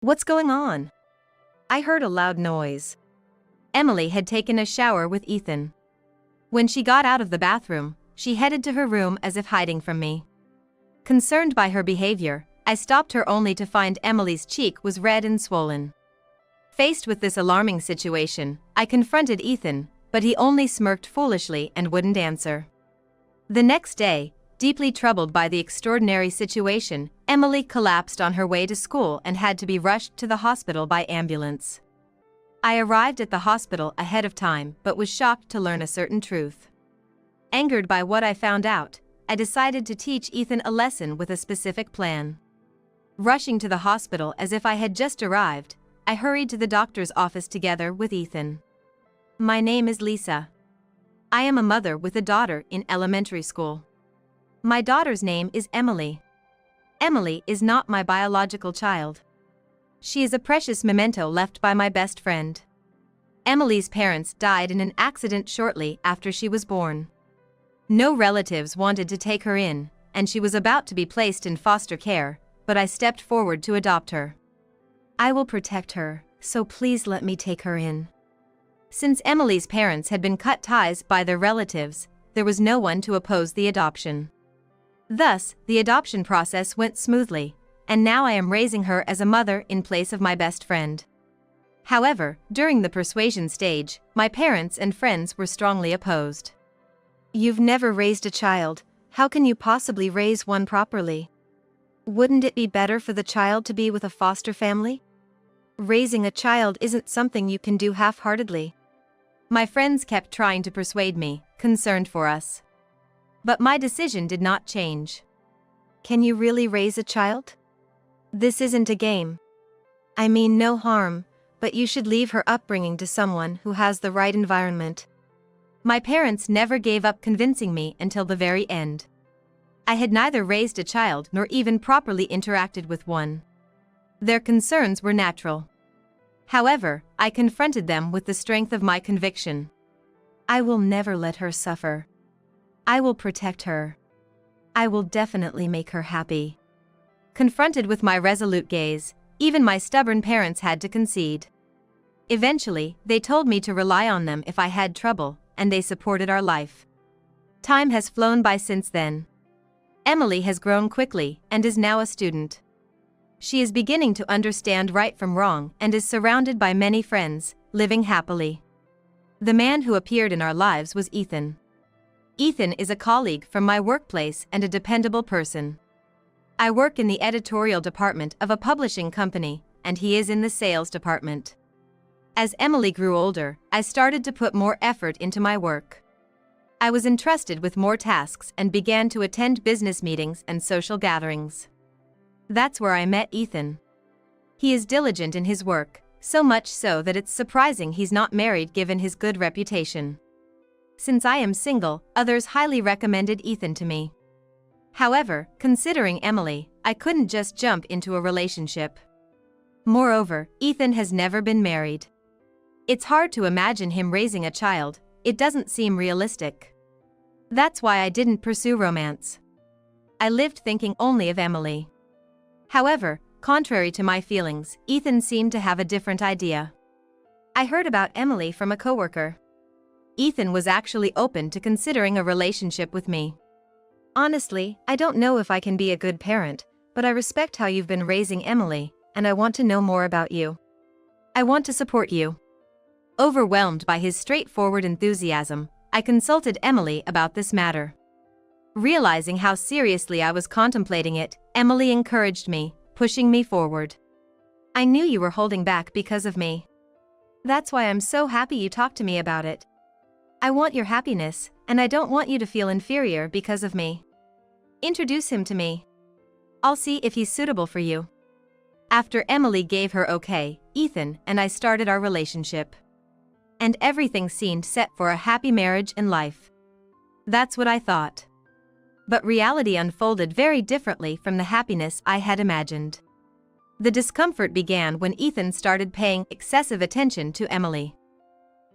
What's going on? I heard a loud noise. Emily had taken a shower with Ethan. When she got out of the bathroom, she headed to her room as if hiding from me. Concerned by her behavior, I stopped her only to find Emily's cheek was red and swollen. Faced with this alarming situation, I confronted Ethan, but he only smirked foolishly and wouldn't answer. The next day, deeply troubled by the extraordinary situation, Emily collapsed on her way to school and had to be rushed to the hospital by ambulance. I arrived at the hospital ahead of time but was shocked to learn a certain truth. Angered by what I found out, I decided to teach Ethan a lesson with a specific plan. Rushing to the hospital as if I had just arrived, I hurried to the doctor's office together with Ethan. My name is Lisa. I am a mother with a daughter in elementary school. My daughter's name is Emily. Emily is not my biological child. She is a precious memento left by my best friend. Emily's parents died in an accident shortly after she was born. No relatives wanted to take her in, and she was about to be placed in foster care, but I stepped forward to adopt her. I will protect her, so please let me take her in. Since Emily's parents had been cut ties by their relatives, there was no one to oppose the adoption. Thus, the adoption process went smoothly, and now I am raising her as a mother in place of my best friend. However, during the persuasion stage, my parents and friends were strongly opposed. You've never raised a child, how can you possibly raise one properly? Wouldn't it be better for the child to be with a foster family? Raising a child isn't something you can do half-heartedly. My friends kept trying to persuade me, concerned for us. But my decision did not change. Can you really raise a child? This isn't a game. I mean no harm, but you should leave her upbringing to someone who has the right environment. My parents never gave up convincing me until the very end. I had neither raised a child nor even properly interacted with one. Their concerns were natural. However, I confronted them with the strength of my conviction. I will never let her suffer. I will protect her. I will definitely make her happy. Confronted with my resolute gaze, even my stubborn parents had to concede. Eventually, they told me to rely on them if I had trouble, and they supported our life. Time has flown by since then. Emily has grown quickly and is now a student. She is beginning to understand right from wrong and is surrounded by many friends, living happily. The man who appeared in our lives was Ethan. Ethan is a colleague from my workplace and a dependable person. I work in the editorial department of a publishing company, and he is in the sales department. As Emily grew older, I started to put more effort into my work. I was entrusted with more tasks and began to attend business meetings and social gatherings. That's where I met Ethan. He is diligent in his work, so much so that it's surprising he's not married given his good reputation. Since I am single, others highly recommended Ethan to me. However, considering Emily, I couldn't just jump into a relationship. Moreover, Ethan has never been married. It's hard to imagine him raising a child, it doesn't seem realistic. That's why I didn't pursue romance. I lived thinking only of Emily. However, contrary to my feelings, Ethan seemed to have a different idea. I heard about Emily from a coworker. Ethan was actually open to considering a relationship with me. Honestly, I don't know if I can be a good parent, but I respect how you've been raising Emily, and I want to know more about you. I want to support you. Overwhelmed by his straightforward enthusiasm, I consulted Emily about this matter. Realizing how seriously I was contemplating it, Emily encouraged me, pushing me forward. I knew you were holding back because of me. That's why I'm so happy you talked to me about it. I want your happiness, and I don't want you to feel inferior because of me. Introduce him to me. I'll see if he's suitable for you. After Emily gave her okay, Ethan and I started our relationship. And everything seemed set for a happy marriage and life. That's what I thought. But reality unfolded very differently from the happiness I had imagined. The discomfort began when Ethan started paying excessive attention to Emily.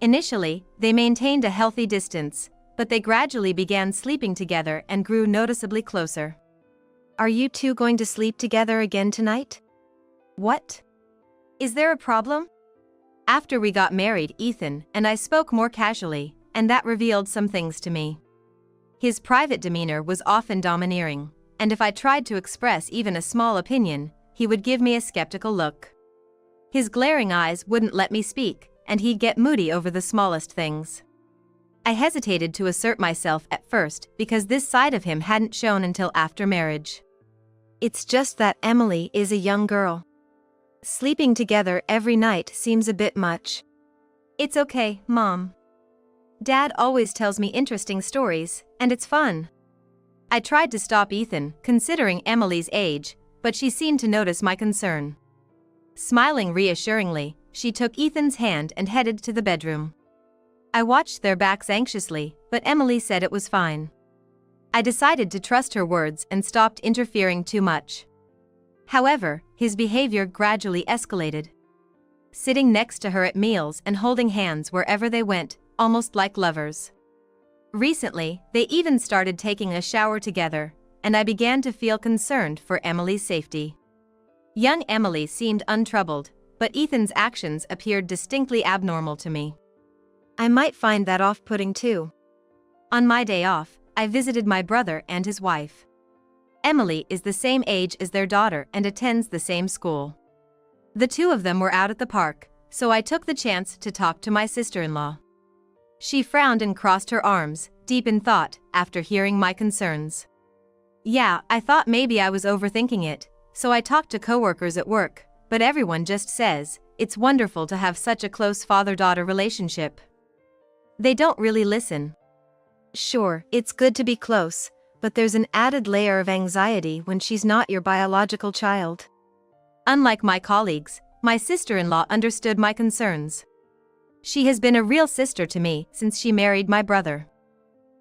Initially, they maintained a healthy distance, but they gradually began sleeping together and grew noticeably closer. Are you two going to sleep together again tonight? What? Is there a problem? After we got married, Ethan and I spoke more casually, and that revealed some things to me. His private demeanor was often domineering, and if I tried to express even a small opinion, he would give me a skeptical look. His glaring eyes wouldn't let me speak, and he'd get moody over the smallest things. I hesitated to assert myself at first because this side of him hadn't shown until after marriage. It's just that Emily is a young girl. Sleeping together every night seems a bit much. It's okay, Mom. Dad always tells me interesting stories, and it's fun. I tried to stop Ethan, considering Emily's age, but she seemed to notice my concern. Smiling reassuringly, she took Ethan's hand and headed to the bedroom. I watched their backs anxiously, but Emily said it was fine. I decided to trust her words and stopped interfering too much. However, his behavior gradually escalated. Sitting next to her at meals and holding hands wherever they went, almost like lovers. Recently, they even started taking a shower together, and I began to feel concerned for Emily's safety. Young Emily seemed untroubled, but Ethan's actions appeared distinctly abnormal to me. I might find that off-putting too. On my day off, I visited my brother and his wife. Emily is the same age as their daughter and attends the same school. The two of them were out at the park, so I took the chance to talk to my sister-in-law. She frowned and crossed her arms, deep in thought, after hearing my concerns. Yeah, I thought maybe I was overthinking it, so I talked to coworkers at work, but everyone just says, it's wonderful to have such a close father-daughter relationship. They don't really listen. Sure, it's good to be close, but there's an added layer of anxiety when she's not your biological child. Unlike my colleagues, my sister-in-law understood my concerns. She has been a real sister to me since she married my brother.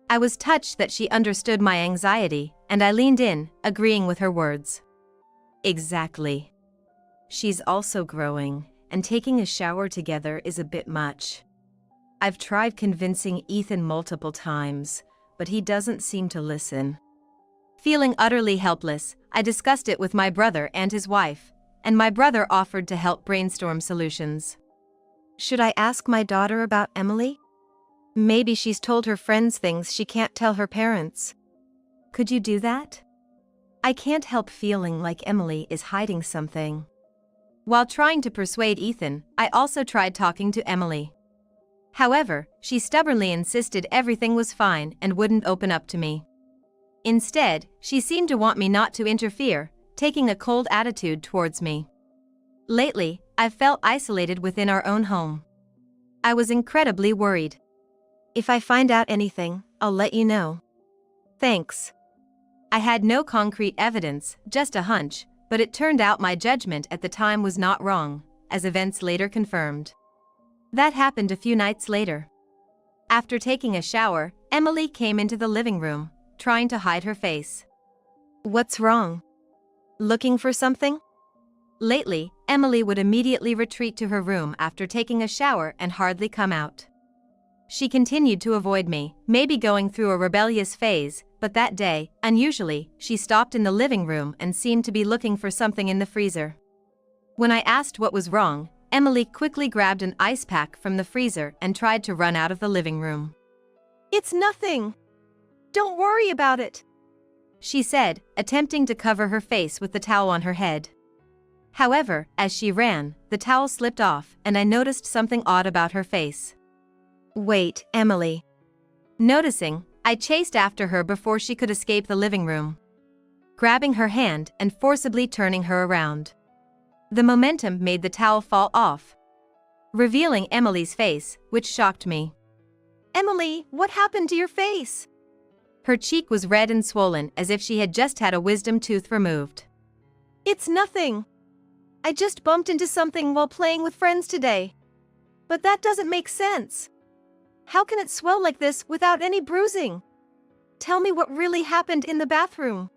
I was touched that she understood my anxiety, and I leaned in, agreeing with her words. Exactly. She's also growing, and taking a shower together is a bit much. I've tried convincing Ethan multiple times, but he doesn't seem to listen. Feeling utterly helpless, I discussed it with my brother and his wife, and my brother offered to help brainstorm solutions. Should I ask my daughter about Emily? Maybe she's told her friends things she can't tell her parents. Could you do that? I can't help feeling like Emily is hiding something. While trying to persuade Ethan, I also tried talking to Emily. However, she stubbornly insisted everything was fine and wouldn't open up to me. Instead, she seemed to want me not to interfere, taking a cold attitude towards me. Lately, I've felt isolated within our own home. I was incredibly worried. If I find out anything, I'll let you know. Thanks. I had no concrete evidence, just a hunch, but it turned out my judgment at the time was not wrong, as events later confirmed. That happened a few nights later. After taking a shower, Emily came into the living room, trying to hide her face. What's wrong? Looking for something? Lately, Emily would immediately retreat to her room after taking a shower and hardly come out. She continued to avoid me, maybe going through a rebellious phase, but that day, unusually, she stopped in the living room and seemed to be looking for something in the freezer. When I asked what was wrong, Emily quickly grabbed an ice pack from the freezer and tried to run out of the living room. It's nothing. Don't worry about it, she said, attempting to cover her face with the towel on her head. However, as she ran, the towel slipped off and I noticed something odd about her face. Wait, Emily. Noticing, I chased after her before she could escape the living room, grabbing her hand and forcibly turning her around. The momentum made the towel fall off, revealing Emily's face, which shocked me. Emily, what happened to your face? Her cheek was red and swollen as if she had just had a wisdom tooth removed. It's nothing. I just bumped into something while playing with friends today. But that doesn't make sense. How can it swell like this without any bruising? Tell me what really happened in the bathroom.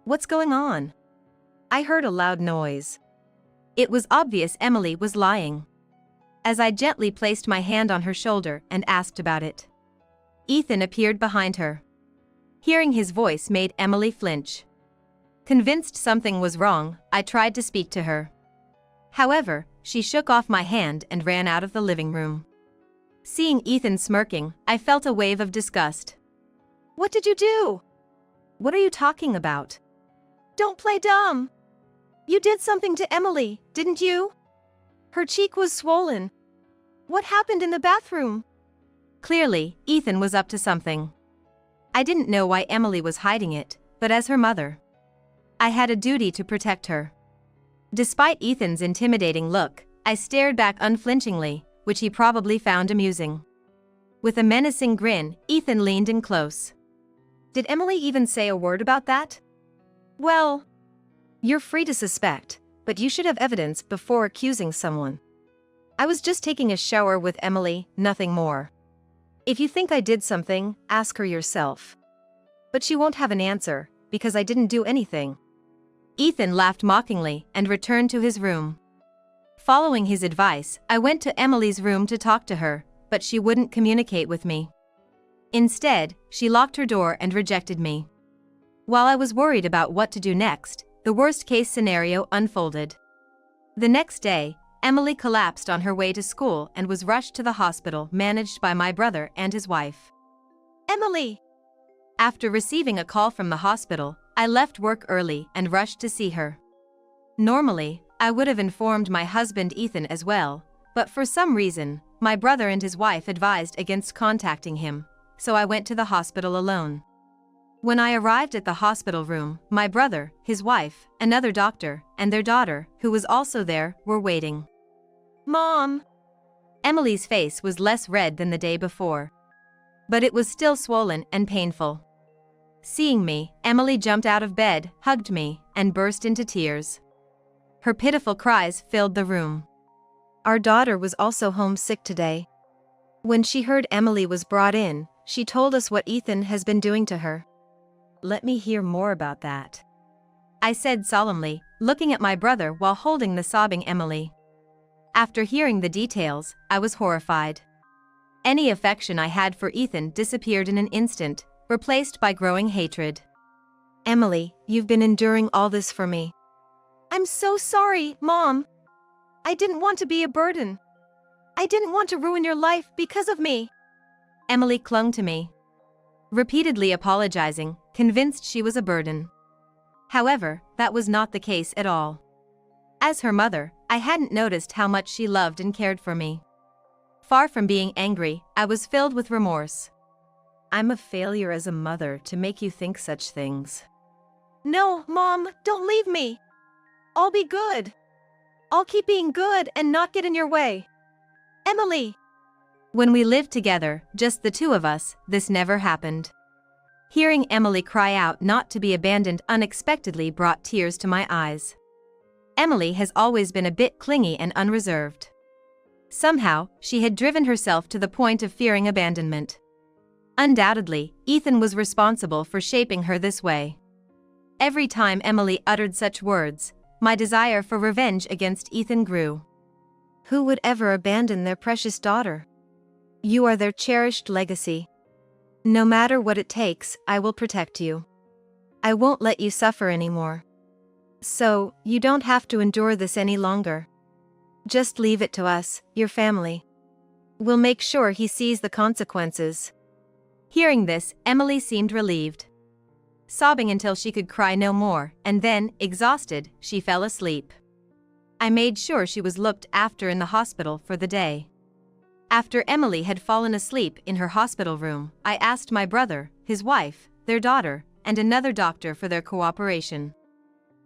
What's going on? I heard a loud noise. It was obvious Emily was lying. As I gently placed my hand on her shoulder and asked about it, Ethan appeared behind her. Hearing his voice made Emily flinch. Convinced something was wrong, I tried to speak to her. However, she shook off my hand and ran out of the living room. Seeing Ethan smirking, I felt a wave of disgust. What did you do? What are you talking about? Don't play dumb. You did something to Emily, didn't you? Her cheek was swollen. What happened in the bathroom? Clearly, Ethan was up to something. I didn't know why Emily was hiding it, but as her mother, I had a duty to protect her. Despite Ethan's intimidating look, I stared back unflinchingly, which he probably found amusing. With a menacing grin, Ethan leaned in close. Did Emily even say a word about that? Well, you're free to suspect, but you should have evidence before accusing someone. I was just taking a shower with Emily, nothing more. If you think I did something, ask her yourself. But she won't have an answer, because I didn't do anything. Ethan laughed mockingly and returned to his room. Following his advice, I went to Emily's room to talk to her, but she wouldn't communicate with me. Instead, she locked her door and rejected me. While I was worried about what to do next, the worst-case scenario unfolded. The next day, Emily collapsed on her way to school and was rushed to the hospital managed by my brother and his wife. Emily! After receiving a call from the hospital, I left work early and rushed to see her. Normally, I would have informed my husband Ethan as well, but for some reason, my brother and his wife advised against contacting him, so I went to the hospital alone. When I arrived at the hospital room, my brother, his wife, another doctor, and their daughter, who was also there, were waiting. Mom! Emily's face was less red than the day before, but it was still swollen and painful. Seeing me, Emily jumped out of bed, hugged me, and burst into tears. Her pitiful cries filled the room. Our daughter was also homesick today. When she heard Emily was brought in, she told us what Ethan has been doing to her. Let me hear more about that, I said solemnly, looking at my brother while holding the sobbing Emily. After hearing the details, I was horrified. Any affection I had for Ethan disappeared in an instant, replaced by growing hatred. Emily, you've been enduring all this for me. I'm so sorry, Mom. I didn't want to be a burden. I didn't want to ruin your life because of me. Emily clung to me, repeatedly apologizing, convinced she was a burden. However, that was not the case at all. As her mother, I hadn't noticed how much she loved and cared for me. Far from being angry, I was filled with remorse. I'm a failure as a mother to make you think such things. No, Mom, don't leave me. I'll be good. I'll keep being good and not get in your way. Emily! When we lived together, just the two of us, this never happened. Hearing Emily cry out not to be abandoned unexpectedly brought tears to my eyes. Emily has always been a bit clingy and unreserved. Somehow, she had driven herself to the point of fearing abandonment. Undoubtedly, Ethan was responsible for shaping her this way. Every time Emily uttered such words, my desire for revenge against Ethan grew. Who would ever abandon their precious daughter? You are their cherished legacy. No matter what it takes, I will protect you. I won't let you suffer anymore. So, you don't have to endure this any longer. Just leave it to us, your family. We'll make sure he sees the consequences. Hearing this, Emily seemed relieved. Sobbing until she could cry no more, and then, exhausted, she fell asleep. I made sure she was looked after in the hospital for the day. After Emily had fallen asleep in her hospital room, I asked my brother, his wife, their daughter, and another doctor for their cooperation.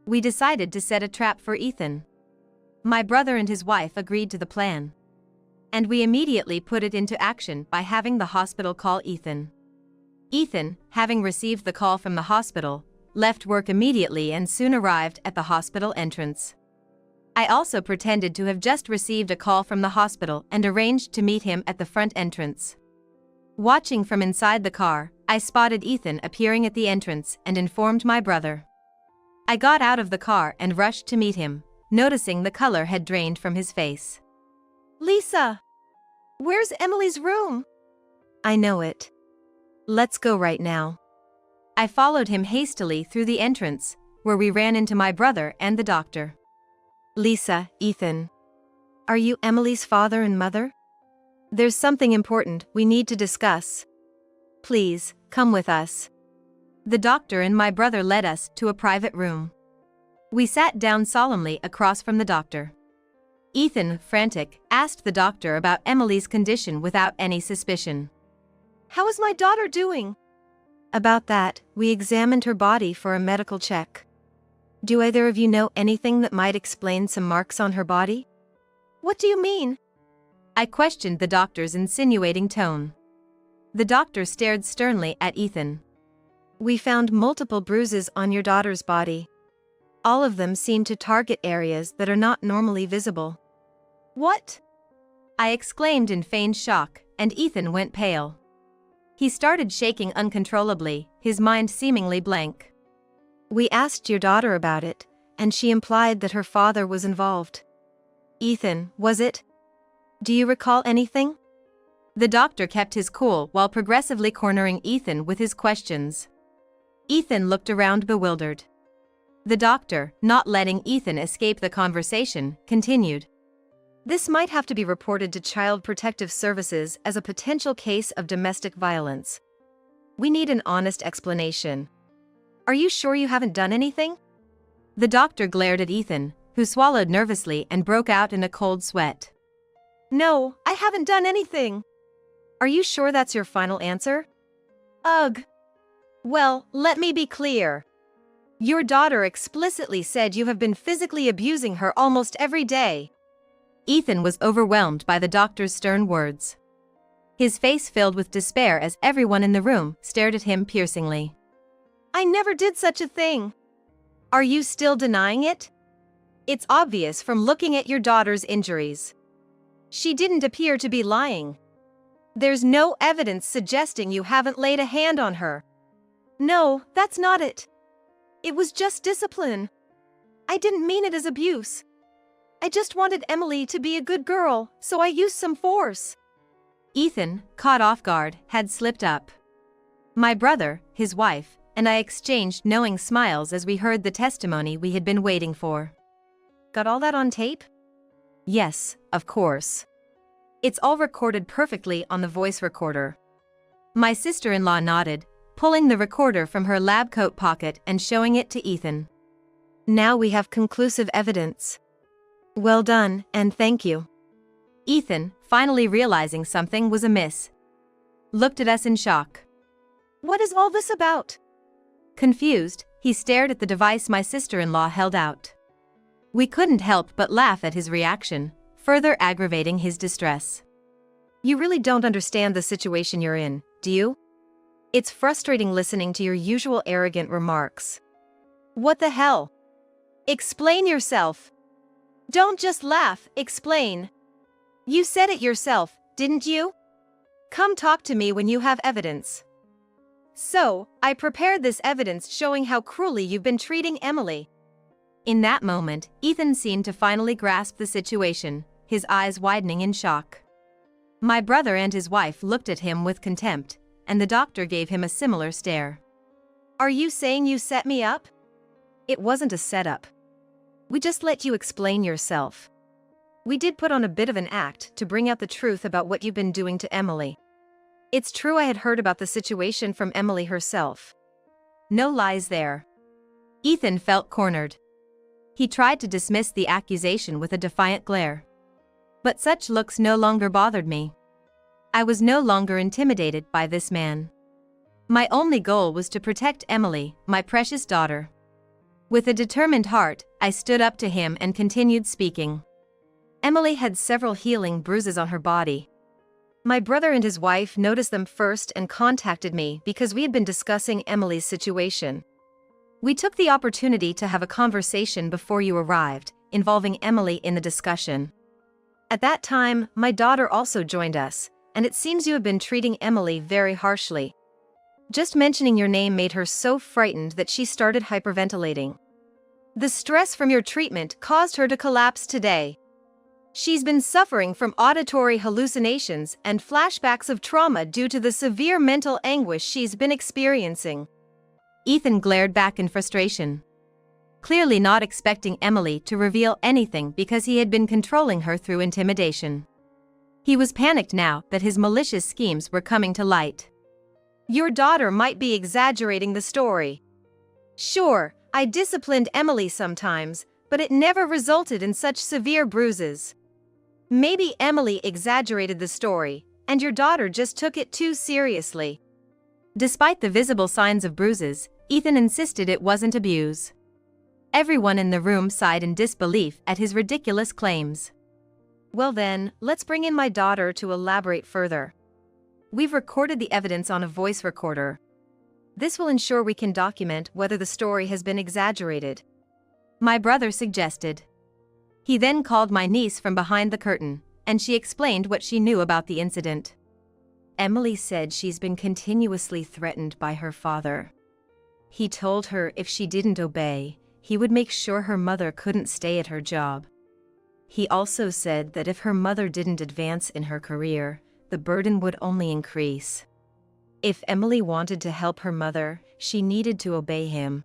We decided to set a trap for Ethan. My brother and his wife agreed to the plan. And we immediately put it into action by having the hospital call Ethan. Ethan, having received the call from the hospital, left work immediately and soon arrived at the hospital entrance. I also pretended to have just received a call from the hospital and arranged to meet him at the front entrance. Watching from inside the car, I spotted Ethan appearing at the entrance and informed my brother. I got out of the car and rushed to meet him, noticing the color had drained from his face. Lisa! Where's Emily's room? I know it. Let's go right now. I followed him hastily through the entrance, where we ran into my brother and the doctor. Lisa, Ethan. Are you Emily's father and mother? There's something important we need to discuss. Please, come with us. The doctor and my brother led us to a private room. We sat down solemnly across from the doctor. Ethan, frantic, asked the doctor about Emily's condition without any suspicion. How is my daughter doing? About that, we examined her body for a medical check. Do either of you know anything that might explain some marks on her body? What do you mean? I questioned the doctor's insinuating tone. The doctor stared sternly at Ethan. We found multiple bruises on your daughter's body. All of them seem to target areas that are not normally visible. What? I exclaimed in feigned shock, and Ethan went pale. He started shaking uncontrollably, his mind seemingly blank. We asked your daughter about it, and she implied that her father was involved. Ethan, was it? Do you recall anything? The doctor kept his cool while progressively cornering Ethan with his questions. Ethan looked around bewildered. The doctor, not letting Ethan escape the conversation, continued. This might have to be reported to Child Protective Services as a potential case of domestic violence. We need an honest explanation. Are you sure you haven't done anything? The doctor glared at Ethan, who swallowed nervously and broke out in a cold sweat. No, I haven't done anything. Are you sure that's your final answer? Ugh. Well, let me be clear. Your daughter explicitly said you have been physically abusing her almost every day. Ethan was overwhelmed by the doctor's stern words. His face filled with despair as everyone in the room stared at him piercingly. I never did such a thing. Are you still denying it? It's obvious from looking at your daughter's injuries. She didn't appear to be lying. There's no evidence suggesting you haven't laid a hand on her. No, that's not it. It was just discipline. I didn't mean it as abuse. I just wanted Emily to be a good girl, so I used some force. Ethan, caught off guard, had slipped up. My brother, his wife, and I exchanged knowing smiles as we heard the testimony we had been waiting for. Got all that on tape? Yes, of course. It's all recorded perfectly on the voice recorder. My sister-in-law nodded, pulling the recorder from her lab coat pocket and showing it to Ethan. Now we have conclusive evidence. Well done, and thank you. Ethan, finally realizing something was amiss, looked at us in shock. What is all this about? Confused, he stared at the device my sister-in-law held out. We couldn't help but laugh at his reaction, further aggravating his distress. You really don't understand the situation you're in, do you? It's frustrating listening to your usual arrogant remarks. What the hell? Explain yourself. Don't just laugh, explain. You said it yourself, didn't you? Come talk to me when you have evidence. So, I prepared this evidence showing how cruelly you've been treating Emily. In that moment, Ethan seemed to finally grasp the situation, his eyes widening in shock. My brother and his wife looked at him with contempt, and the doctor gave him a similar stare. Are you saying you set me up? It wasn't a setup. We just let you explain yourself. We did put on a bit of an act to bring out the truth about what you've been doing to Emily. It's true I had heard about the situation from Emily herself. No lies there. Ethan felt cornered. He tried to dismiss the accusation with a defiant glare. But such looks no longer bothered me. I was no longer intimidated by this man. My only goal was to protect Emily, my precious daughter. With a determined heart, I stood up to him and continued speaking. Emily had several healing bruises on her body. My brother and his wife noticed them first and contacted me because we had been discussing Emily's situation. We took the opportunity to have a conversation before you arrived, involving Emily in the discussion. At that time, my daughter also joined us, and it seems you have been treating Emily very harshly. Just mentioning your name made her so frightened that she started hyperventilating. The stress from your treatment caused her to collapse today. She's been suffering from auditory hallucinations and flashbacks of trauma due to the severe mental anguish she's been experiencing. Ethan glared back in frustration. clearly not expecting Emily to reveal anything because he had been controlling her through intimidation. He was panicked now that his malicious schemes were coming to light. Your daughter might be exaggerating the story. Sure, I disciplined Emily sometimes, but it never resulted in such severe bruises. Maybe Emily exaggerated the story, and your daughter just took it too seriously. Despite the visible signs of bruises, Ethan insisted it wasn't abuse. Everyone in the room sighed in disbelief at his ridiculous claims. Well then, let's bring in my daughter to elaborate further. We've recorded the evidence on a voice recorder. This will ensure we can document whether the story has been exaggerated. My brother suggested. He then called my niece from behind the curtain, and she explained what she knew about the incident. Emily said she's been continuously threatened by her father. He told her if she didn't obey, he would make sure her mother couldn't stay at her job. He also said that if her mother didn't advance in her career, the burden would only increase. If Emily wanted to help her mother, she needed to obey him.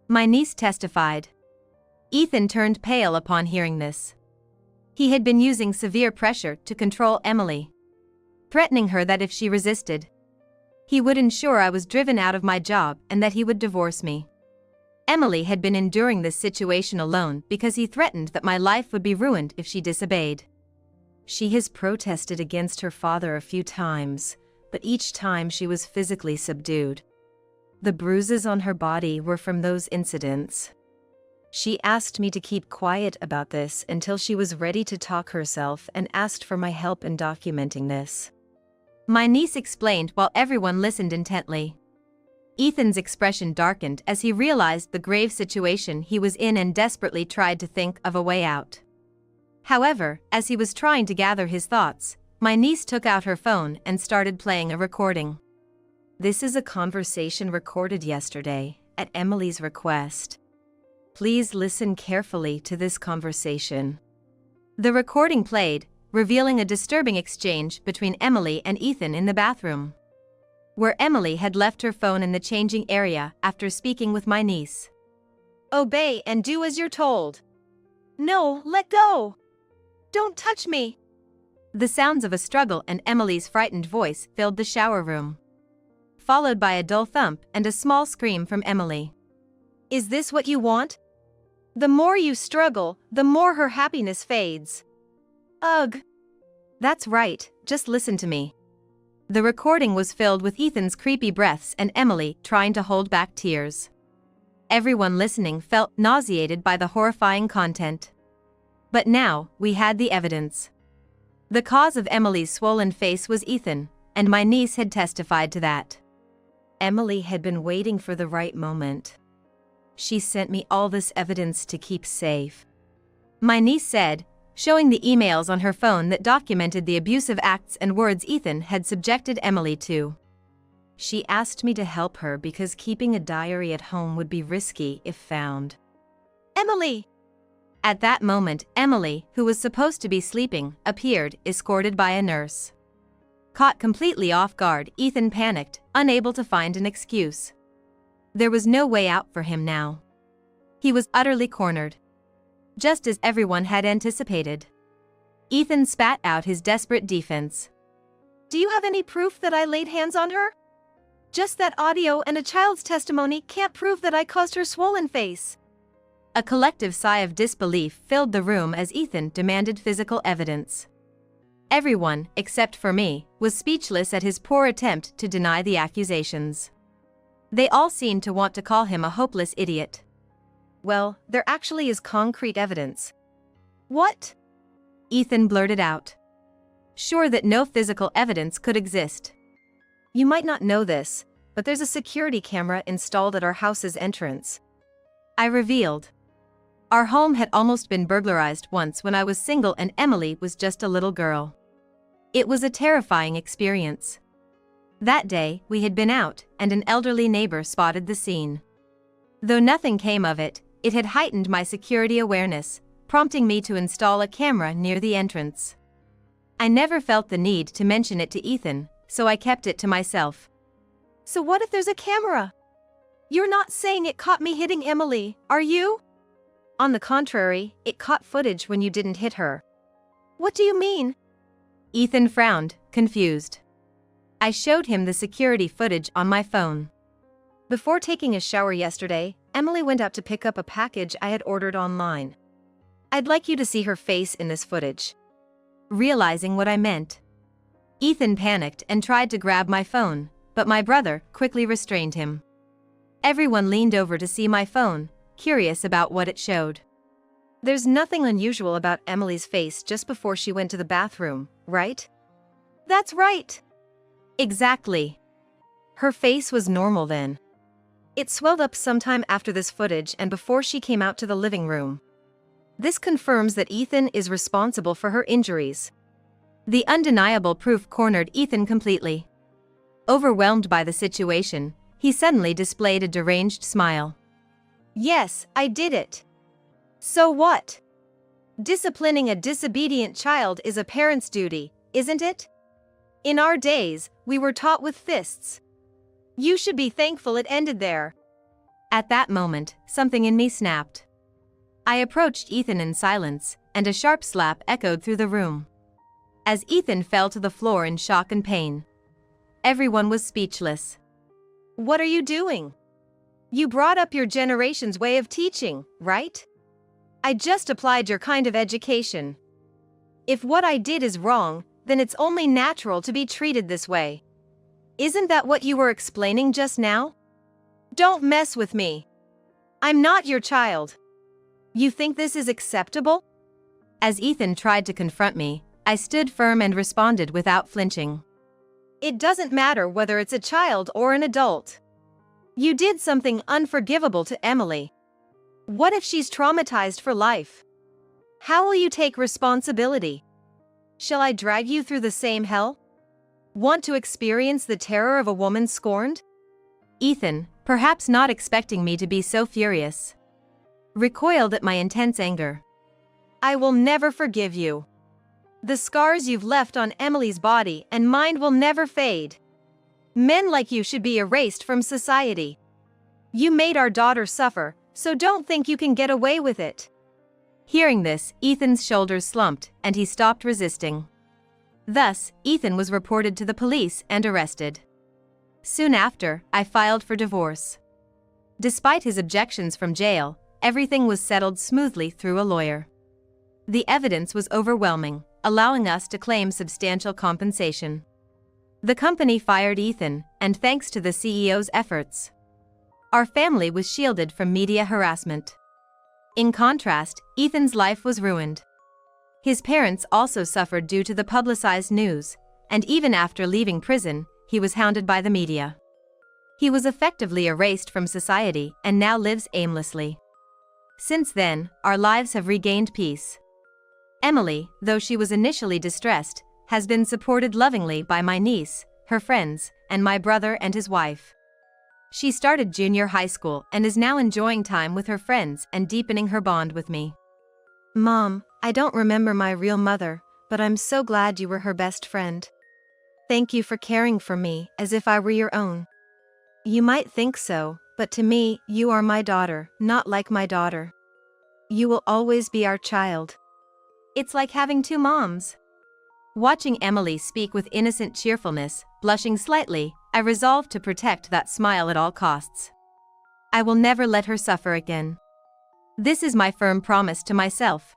My niece testified. Ethan turned pale upon hearing this. He had been using severe pressure to control Emily, threatening her that if she resisted, he would ensure I was driven out of my job and that he would divorce me. Emily had been enduring this situation alone because he threatened that my life would be ruined if she disobeyed. She has protested against her father a few times, but each time she was physically subdued. The bruises on her body were from those incidents. She asked me to keep quiet about this until she was ready to talk herself and asked for my help in documenting this. My niece explained while everyone listened intently. Ethan's expression darkened as he realized the grave situation he was in and desperately tried to think of a way out. However, as he was trying to gather his thoughts, my niece took out her phone and started playing a recording. This is a conversation recorded yesterday, at Emily's request. Please listen carefully to this conversation. The recording played, revealing a disturbing exchange between Emily and Ethan in the bathroom, where Emily had left her phone in the changing area after speaking with my niece. Obey and do as you're told. No, let go. Don't touch me. The sounds of a struggle and Emily's frightened voice filled the shower room, followed by a dull thump and a small scream from Emily. Is this what you want? The more you struggle, the more her happiness fades. Ugh. That's right, just listen to me. The recording was filled with Ethan's creepy breaths and Emily trying to hold back tears. Everyone listening felt nauseated by the horrifying content. But now, we had the evidence. The cause of Emily's swollen face was Ethan, and my niece had testified to that. Emily had been waiting for the right moment. She sent me all this evidence to keep safe. My niece said, showing the emails on her phone that documented the abusive acts and words Ethan had subjected Emily to. She asked me to help her because keeping a diary at home would be risky if found. Emily! At that moment, Emily, who was supposed to be sleeping, appeared, escorted by a nurse. Caught completely off guard, Ethan panicked, unable to find an excuse. There was no way out for him now. He was utterly cornered, just as everyone had anticipated. Ethan spat out his desperate defense. Do you have any proof that I laid hands on her? Just that audio and a child's testimony can't prove that I caused her swollen face. A collective sigh of disbelief filled the room as Ethan demanded physical evidence. Everyone, except for me, was speechless at his poor attempt to deny the accusations. They all seemed to want to call him a hopeless idiot. Well, there actually is concrete evidence. What? Ethan blurted out, sure that no physical evidence could exist. You might not know this, but there's a security camera installed at our house's entrance. I revealed. Our home had almost been burglarized once when I was single and Emily was just a little girl. It was a terrifying experience. That day, we had been out, and an elderly neighbor spotted the scene. Though nothing came of it, it had heightened my security awareness, prompting me to install a camera near the entrance. I never felt the need to mention it to Ethan, so I kept it to myself. So what if there's a camera? You're not saying it caught me hitting Emily, are you? On the contrary, it caught footage when you didn't hit her. What do you mean? Ethan frowned, confused. I showed him the security footage on my phone. Before taking a shower yesterday, Emily went out to pick up a package I had ordered online. I'd like you to see her face in this footage. Realizing what I meant, Ethan panicked and tried to grab my phone, but my brother quickly restrained him. Everyone leaned over to see my phone, curious about what it showed. There's nothing unusual about Emily's face just before she went to the bathroom, right? That's right. Exactly. Her face was normal then. It swelled up sometime after this footage and before she came out to the living room. This confirms that Ethan is responsible for her injuries. The undeniable proof cornered Ethan completely. Overwhelmed by the situation, he suddenly displayed a deranged smile. Yes, I did it. So what? Disciplining a disobedient child is a parent's duty, isn't it? In our days, we were taught with fists. You should be thankful it ended there. At that moment, something in me snapped. I approached Ethan in silence, and a sharp slap echoed through the room. As Ethan fell to the floor in shock and pain, everyone was speechless. What are you doing? You brought up your generation's way of teaching, right? I just applied your kind of education. If what I did is wrong, then it's only natural to be treated this way. Isn't that what you were explaining just now? Don't mess with me. I'm not your child. You think this is acceptable? As Ethan tried to confront me, I stood firm and responded without flinching. It doesn't matter whether it's a child or an adult. You did something unforgivable to Emily. What if she's traumatized for life? How will you take responsibility? Shall I drag you through the same hell? Want to experience the terror of a woman scorned? Ethan, perhaps not expecting me to be so furious, recoiled at my intense anger. I will never forgive you. The scars you've left on Emily's body and mind will never fade. Men like you should be erased from society. You made our daughter suffer, so don't think you can get away with it. Hearing this, Ethan's shoulders slumped, and he stopped resisting. Thus, Ethan was reported to the police and arrested. Soon after, I filed for divorce. Despite his objections from jail, everything was settled smoothly through a lawyer. The evidence was overwhelming, allowing us to claim substantial compensation. The company fired Ethan, and thanks to the CEO's efforts, our family was shielded from media harassment. In contrast, Ethan's life was ruined. His parents also suffered due to the publicized news, and even after leaving prison, he was hounded by the media. He was effectively erased from society and now lives aimlessly. Since then, our lives have regained peace. Emily, though she was initially distressed, has been supported lovingly by my niece, her friends, and my brother and his wife. She started junior high school and is now enjoying time with her friends and deepening her bond with me. Mom, I don't remember my real mother, but I'm so glad you were her best friend. Thank you for caring for me as if I were your own. You might think so, but to me, you are my daughter, not like my daughter. You will always be our child. It's like having two moms. Watching Emily speak with innocent cheerfulness, blushing slightly, I resolved to protect that smile at all costs. I will never let her suffer again. This is my firm promise to myself.